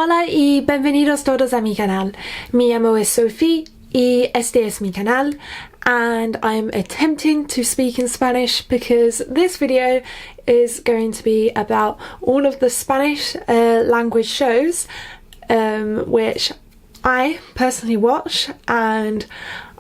Hola y bienvenidos todos a mi canal. Mi llamo es Sophie y este es mi canal, and I'm attempting to speak in Spanish because this video is going to be about all of the Spanish language shows which I personally watch, and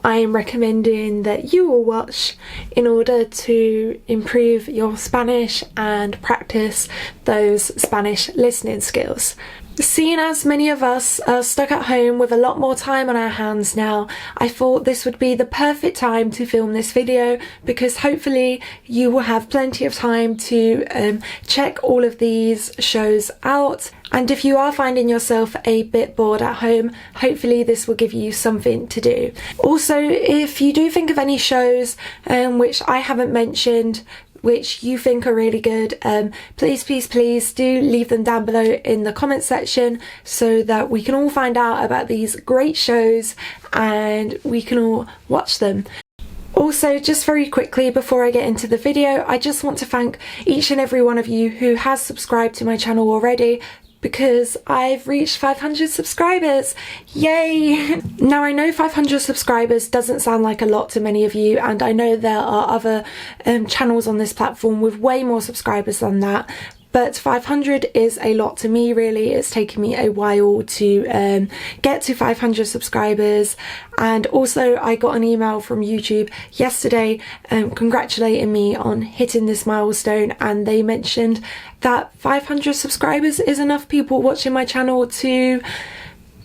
I'm recommending that you will watch in order to improve your Spanish and practice those Spanish listening skills. Seeing as many of us are stuck at home with a lot more time on our hands now, I thought this would be the perfect time to film this video because hopefully you will have plenty of time to check all of these shows out. And if you are finding yourself a bit bored at home, hopefully this will give you something to do. Also, if you do think of any shows which I haven't mentioned, which you think are really good, please do leave them down below in the comment section so that we can all find out about these great shows and we can all watch them. Also, just very quickly before I get into the video, I just want to thank each and every one of you who has subscribed to my channel already, because I've reached 500 subscribers. Yay! Now I know 500 subscribers doesn't sound like a lot to many of you, and I know there are other channels on this platform with way more subscribers than that, but 500 is a lot to me really. It's taken me a while to get to 500 subscribers, and also I got an email from YouTube yesterday congratulating me on hitting this milestone, and they mentioned that 500 subscribers is enough people watching my channel to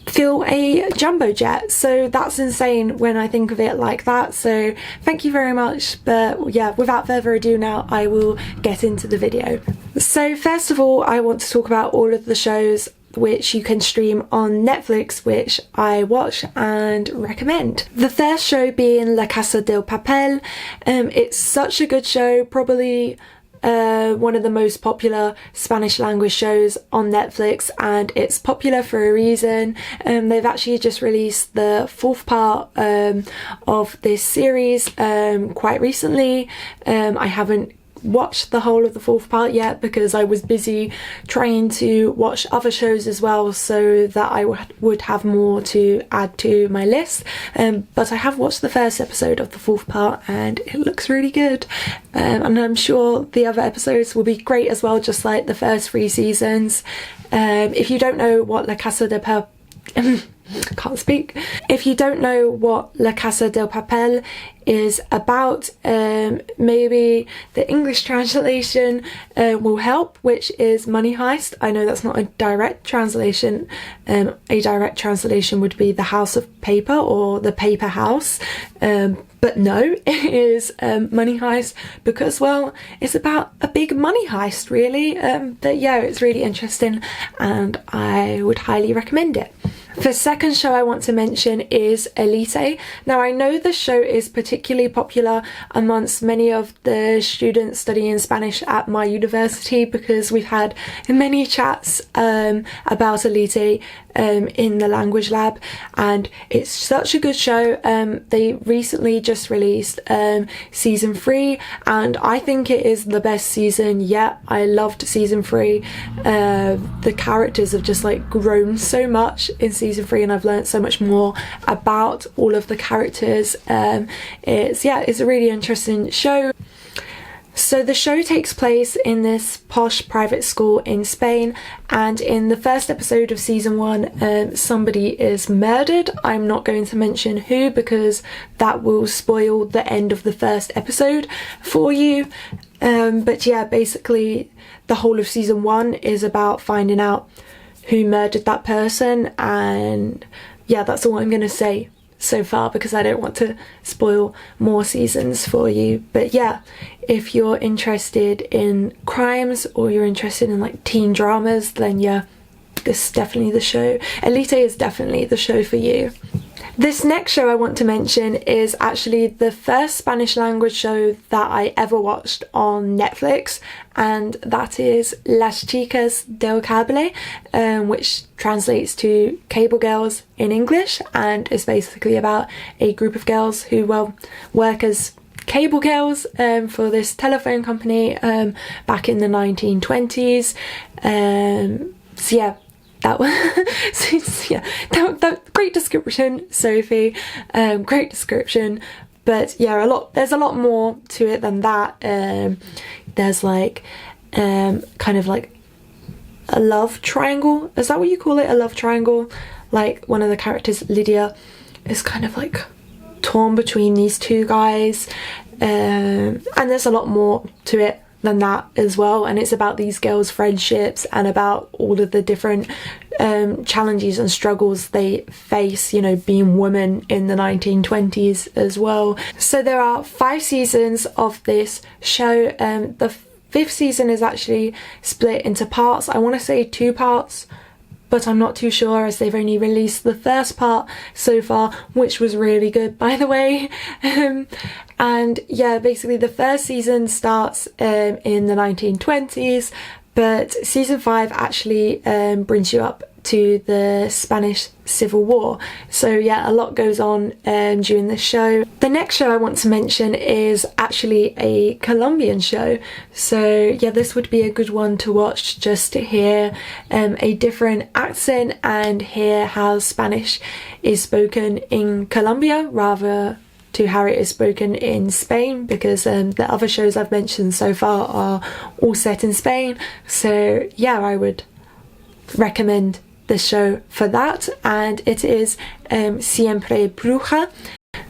fill a jumbo jet. So that's insane when I think of it like that, so thank you very much. But yeah, without further ado, now I will get into the video. So first of all, I want to talk about all of the shows which you can stream on Netflix, which I watch and recommend. The first show being La Casa del Papel. It's such a good show, probably one of the most popular Spanish language shows on Netflix, and it's popular for a reason. They've actually just released the fourth part of this series quite recently. I haven't watched the whole of the fourth part yet because I was busy trying to watch other shows as well, so that I would have more to add to my list, but I have watched the first episode of the fourth part and it looks really good, and I'm sure the other episodes will be great as well, just like the first 3 seasons. If you don't know what La Casa de Papel can't speak. If you don't know what La Casa del Papel is about, maybe the English translation will help, which is Money Heist. I know that's not a direct translation. A direct translation would be The House of Paper or The Paper House, but no, it is Money Heist because, well, it's about a big money heist really. But yeah, it's really interesting and I would highly recommend it. The second show I want to mention is Elite. Now I know the show is particularly popular amongst many of the students studying Spanish at my university because we've had many chats about Elite in the language lab, and it's such a good show. They recently just released season 3 and I think it is the best season yet. I loved season 3. The characters have just like grown so much in season 3 and I've learned so much more about all of the characters. It's a really interesting show. So the show takes place in this posh private school in Spain, and in the first episode of season 1 somebody is murdered. I'm not going to mention who because that will spoil the end of the first episode for you, but yeah, basically the whole of season 1 is about finding out who murdered that person, and yeah, that's all I'm going to say so far because I don't want to spoil more seasons for you. But yeah, if you're interested in crimes or you're interested in like teen dramas, then yeah, this is definitely the show. Elite is definitely the show for you. This next show I want to mention is actually the first Spanish language show that I ever watched on Netflix, and that is Las Chicas del Cable, which translates to Cable Girls in English, and is basically about a group of girls who, well, work as cable girls for this telephone company back in the 1920s. So yeah, that was so, yeah, that great description, Sophie. Great description. But yeah, there's a lot more to it than that. There's like kind of like a love triangle. Is that what you call it? A love triangle? Like one of the characters, Lydia, is kind of like torn between these two guys. And there's a lot more to it than that as well, and it's about these girls' friendships and about all of the different challenges and struggles they face, you know, being women in the 1920s as well. So there are 5 seasons of this show. The 5th season is actually split into parts. I want to say 2 parts, but I'm not too sure, as they've only released the first part so far, which was really good, by the way. And yeah, basically the first season starts in the 1920s, but season 5 actually brings you up to the Spanish Civil War. So yeah, a lot goes on during this show. The next show I want to mention is actually a Colombian show. So yeah, this would be a good one to watch, just to hear a different accent and hear how Spanish is spoken in Colombia rather to how it is spoken in Spain, because the other shows I've mentioned so far are all set in Spain. So yeah, I would recommend this show for that, and it is Siempre Bruja.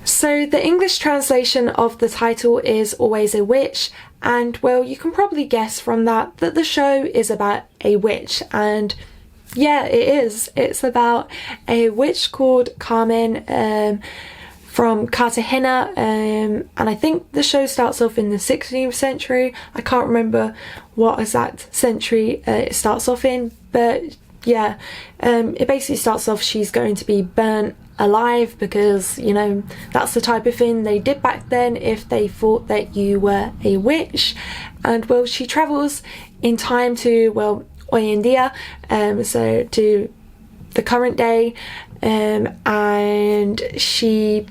So the English translation of the title is Always a Witch, and well, you can probably guess from that the show is about a witch, and yeah, it is. It's about a witch called Carmen from Cartagena, and I think the show starts off in the 16th century. I can't remember what exact century it starts off in, but yeah, it basically starts off she's going to be burnt alive, because, you know, that's the type of thing they did back then if they thought that you were a witch. And well, she travels in time to, well, hoy en día, so to the current day, and she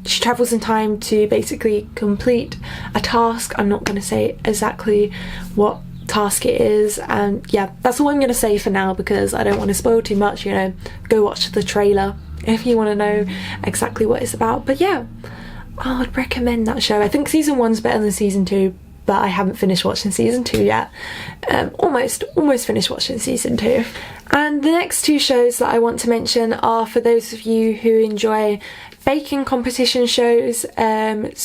travels in time to basically complete a task. I'm not going to say exactly what task it is, and yeah, that's all I'm going to say for now, because I don't want to spoil too much. You know, go watch the trailer if you want to know exactly what it's about. But yeah, I would recommend that show. I think season 1's better than season 2, but I haven't finished watching season 2 yet. Almost finished watching season 2. And the next 2 shows that I want to mention are for those of you who enjoy baking competition shows. These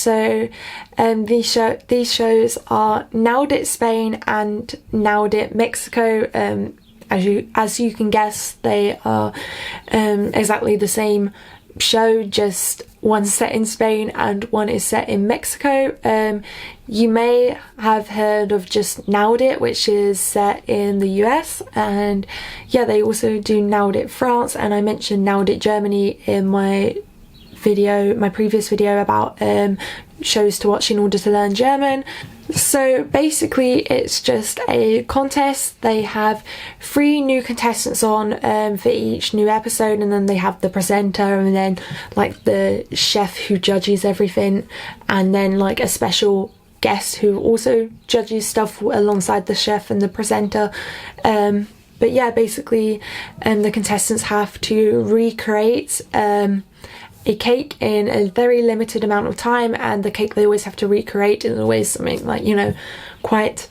shows are Nailed It Spain and Nailed It Mexico. As you can guess, they are exactly the same show, just one's set in Spain and one is set in Mexico. You may have heard of just Nailed It, which is set in the US, and yeah, they also do Nailed It France, and I mentioned Nailed It Germany in my previous video about shows to watch in order to learn German. So basically it's just a contest. They have 3 new contestants on for each new episode, and then they have the presenter, and then like the chef who judges everything, and then like a special guest who also judges stuff alongside the chef and the presenter. But yeah, basically the contestants have to recreate a cake in a very limited amount of time, and the cake they always have to recreate is always something like, you know, quite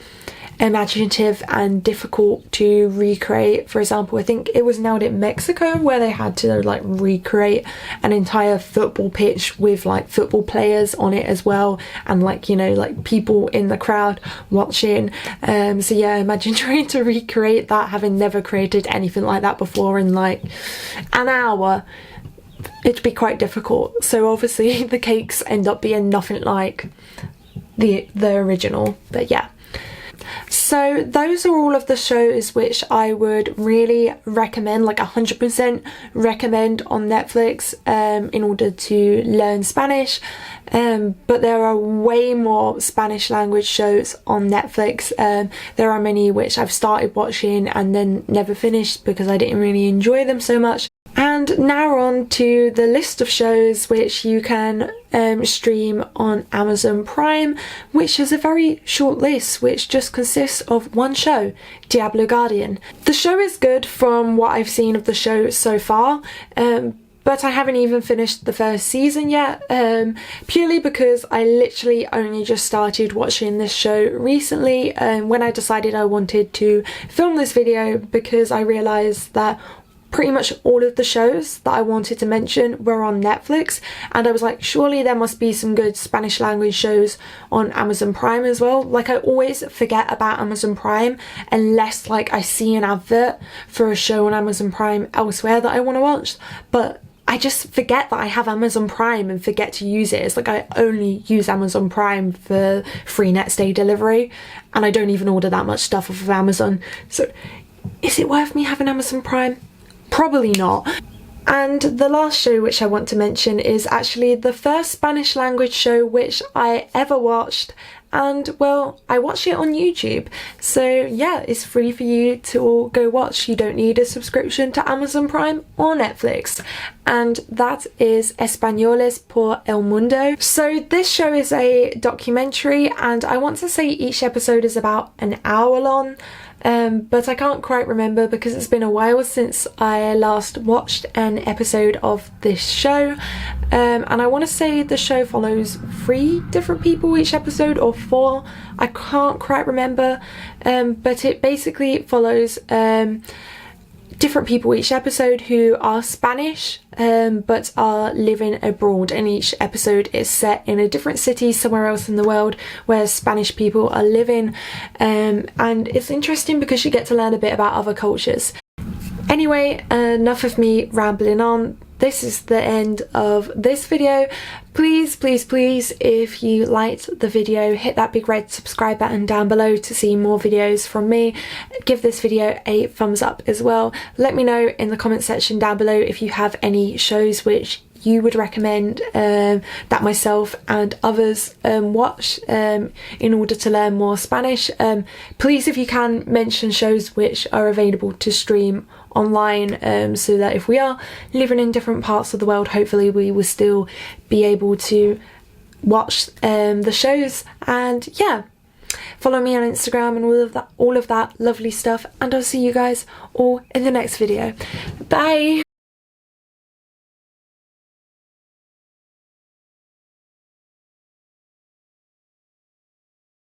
imaginative and difficult to recreate. For example, I think it was Nailed It Mexico where they had to like recreate an entire football pitch with like football players on it as well, and like, you know, like people in the crowd watching. So yeah, imagine trying to recreate that, having never created anything like that before, in like an hour. It'd be quite difficult. So obviously the cakes end up being nothing like the original. But yeah, so those are all of the shows which I would really recommend, like 100% recommend on Netflix in order to learn Spanish. But there are way more Spanish language shows on Netflix. There are many which I've started watching and then never finished because I didn't really enjoy them so much. And And now on to the list of shows which you can stream on Amazon Prime, which is a very short list which just consists of one show, Diablo Guardian. The show is good from what I've seen of the show so far, but I haven't even finished the first season yet, purely because I literally only just started watching this show recently when I decided I wanted to film this video, because I realised that pretty much all of the shows that I wanted to mention were on Netflix, and I was like, surely there must be some good Spanish language shows on Amazon Prime as well. Like, I always forget about Amazon Prime unless like I see an advert for a show on Amazon Prime elsewhere that I want to watch, but I just forget that I have Amazon Prime and forget to use it. It's like I only use Amazon Prime for free next day delivery, and I don't even order that much stuff off of Amazon. So is it worth me having Amazon Prime? Probably not. And the last show which I want to mention is actually the first Spanish language show which I ever watched, and well, I watched it on YouTube, so yeah, it's free for you to all go watch. You don't need a subscription to Amazon Prime or Netflix, and that is Españoles por el Mundo. So this show is a documentary, and I want to say each episode is about an hour long, but I can't quite remember because it's been a while since I last watched an episode of this show, and I want to say the show follows 3 different people each episode, or 4, I can't quite remember, but it basically follows different people each episode who are Spanish but are living abroad, and each episode is set in a different city somewhere else in the world where Spanish people are living, and it's interesting because you get to learn a bit about other cultures. Anyway, enough of me rambling on. This is the end of this video. Please, please, please, if you liked the video, hit that big red subscribe button down below to see more videos from me. Give this video a thumbs up as well. Let me know in the comment section down below if you have any shows which you would recommend that myself and others watch in order to learn more Spanish. Please, if you can, mention shows which are available to stream online, so that if we are living in different parts of the world, hopefully we will still be able to watch the shows. And yeah, follow me on Instagram and all of that lovely stuff, and I'll see you guys all in the next video. Bye.